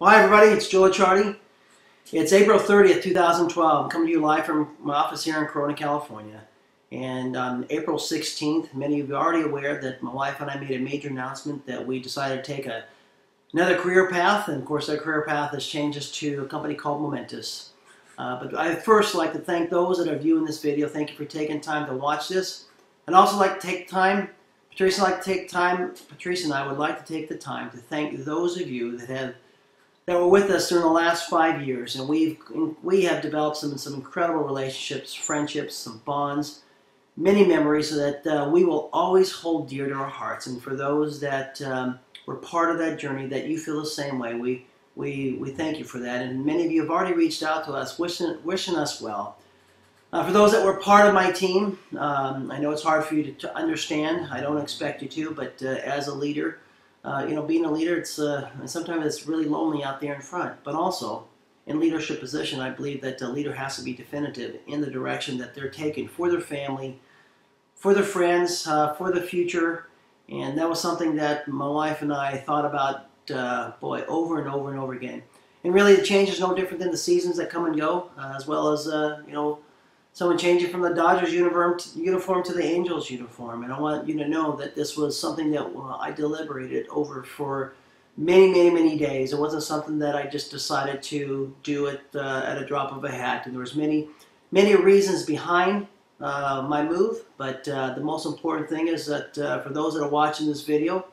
Well, hi everybody, it's Joe Licciardi. It's April 30th, 2012. I'm coming to you live from my office here in Corona, California. And on April 16th, many of you are already aware that my wife and I made a major announcement that we decided to take another career path. And of course, that career path has changed us to a company called Momentis. But I'd first like to thank those that are viewing this video. Thank you for taking time to watch this. And also like to take time, Patrice and I would like to take the time to thank those of you that were with us during the last 5 years, and we have developed some incredible relationships, friendships, some bonds, many memories that we will always hold dear to our hearts. And for those that were part of that journey, that you feel the same way, we thank you for that. And many of you have already reached out to us, wishing us well. For those that were part of my team, I know it's hard for you to understand. I don't expect you to, but as a leader, being a leader, sometimes it's really lonely out there in front. But also, in leadership position, I believe that the leader has to be definitive in the direction that they're taking for their family, for their friends, for the future. And that was something that my wife and I thought about, over and over and over again. And really, the change is no different than the seasons that come and go, as well as, someone changing from the Dodgers uniform to the Angels uniform. And I want you to know that this was something that I deliberated over for many, many, many days. It wasn't something that I just decided to do it at a drop of a hat. And there was many, many reasons behind my move. But the most important thing is that for those that are watching this video,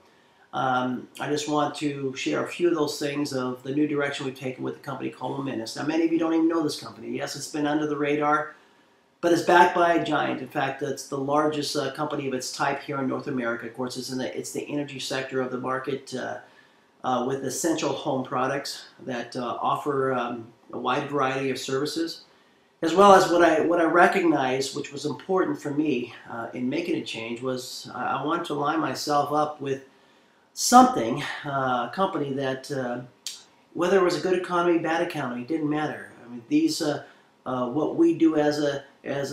I just want to share a few of those things of the new direction we've taken with the company called Momentis. Now, many of you don't even know this company. Yes, it's been under the radar, but it's backed by a giant. In fact, it's the largest company of its type here in North America. Of course, it's the energy sector of the market with essential home products that offer a wide variety of services, as well as what I recognized, which was important for me in making a change, was I wanted to line myself up with something, a company that, whether it was a good economy, bad economy, didn't matter. I mean, these what we do as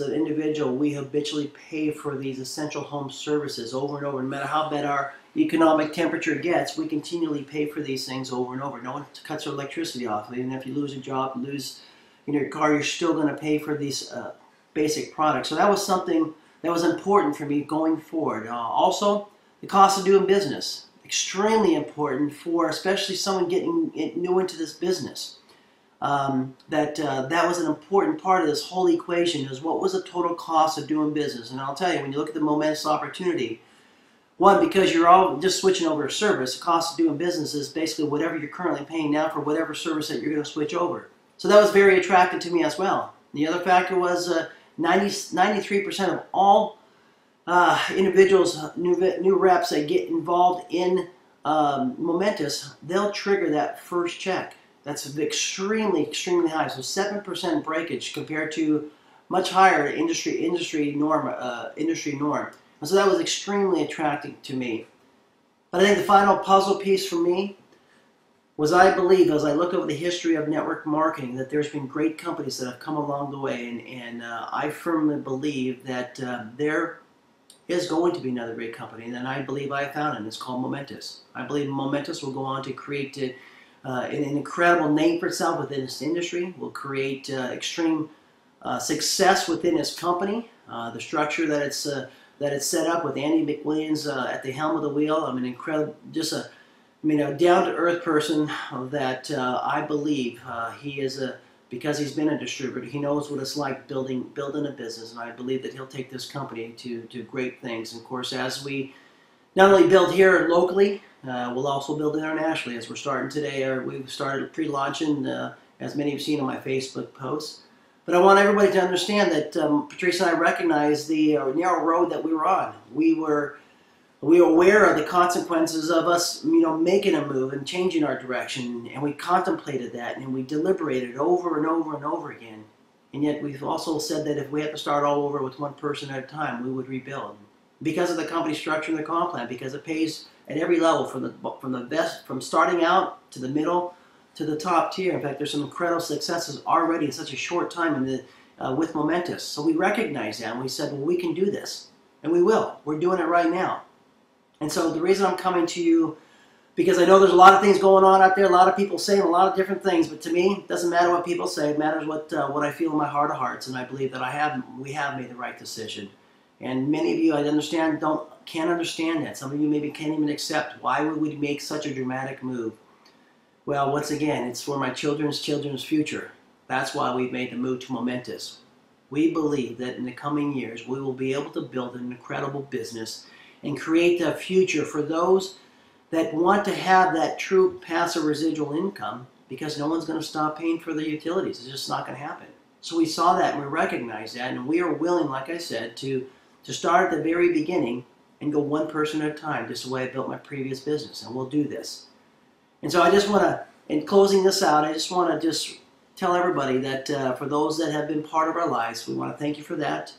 an individual, we habitually pay for these essential home services over and over. No matter how bad our economic temperature gets, we continually pay for these things over and over. No one cuts their electricity off. Even if you lose a job, lose your car, you're still going to pay for these basic products. So that was something that was important for me going forward. Also, the cost of doing business, extremely important for especially someone getting new into this business. That was an important part of this whole equation, is what was the total cost of doing business. And I'll tell you, when you look at the momentous opportunity, one, because you're all just switching over a service, the cost of doing business is basically whatever you're currently paying now for whatever service that you're going to switch over. So that was very attractive to me as well. The other factor was 93% of all individuals, new reps that get involved in Momentis, they'll trigger that first check. That's extremely, extremely high. So 7% breakage compared to much higher industry norm. And so that was extremely attractive to me. But I think the final puzzle piece for me was, I believe, as I look over the history of network marketing, that there's been great companies that have come along the way, and I firmly believe that there is going to be another great company, and I believe I found it. It's called Momentis. I believe Momentis will go on to create an incredible name for itself within this industry, will create extreme success within its company. The structure that it's set up with Andy McWilliams at the helm of the wheel. I'm an incredible, a down-to-earth person that I believe he is because he's been a distributor. He knows what it's like building a business, and I believe that he'll take this company to great things. And of course, as we not only build here locally, we'll also build internationally, as we're starting today, or we've started pre-launching, as many have seen on my Facebook posts. But I want everybody to understand that Patrice and I recognize the narrow road that we were on. We were aware of the consequences of us, making a move and changing our direction, and we contemplated that, and we deliberated over and over and over again. And yet we've also said that if we had to start all over with one person at a time, we would rebuild. Because of the company structure and the comp plan, because it pays at every level, from starting out to the middle to the top tier. In fact, there's some incredible successes already in such a short time with Momentis. So we recognized that, and we said, well, we can do this, and we will. We're doing it right now. And so the reason I'm coming to you because I know there's a lot of things going on out there, a lot of people saying a lot of different things, but to me, it doesn't matter what people say. It matters what I feel in my heart of hearts, and I believe that we have made the right decision. And many of you, I understand, can't understand that. Some of you maybe can't even accept why would we make such a dramatic move. Well, once again, it's for my children's future. That's why we've made the move to Momentis. We believe that in the coming years, we will be able to build an incredible business and create a future for those that want to have that true passive residual income, because no one's going to stop paying for the utilities. It's just not going to happen. So we saw that and we recognized that, and we are willing, like I said, to start at the very beginning and go one person at a time, just the way I built my previous business, and we'll do this. And so I just want to, in closing this out, I just want to just tell everybody that for those that have been part of our lives, we want to thank you for that.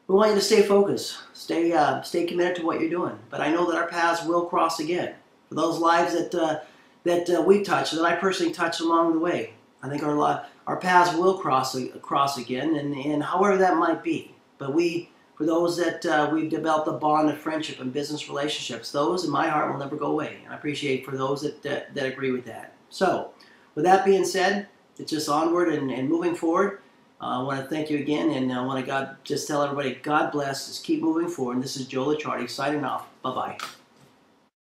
We want you to stay focused, stay committed to what you're doing. But I know that our paths will cross again. For those lives that we touched, that I personally touched along the way, I think our paths will cross again, and however that might be. But for those that we've developed a bond of friendship and business relationships, those in my heart will never go away. And I appreciate for those that agree with that. So, with that being said, it's just onward and moving forward. I want to thank you again, and I want to just tell everybody, God bless. Just keep moving forward. And this is Joe Licciardi signing off. Bye-bye.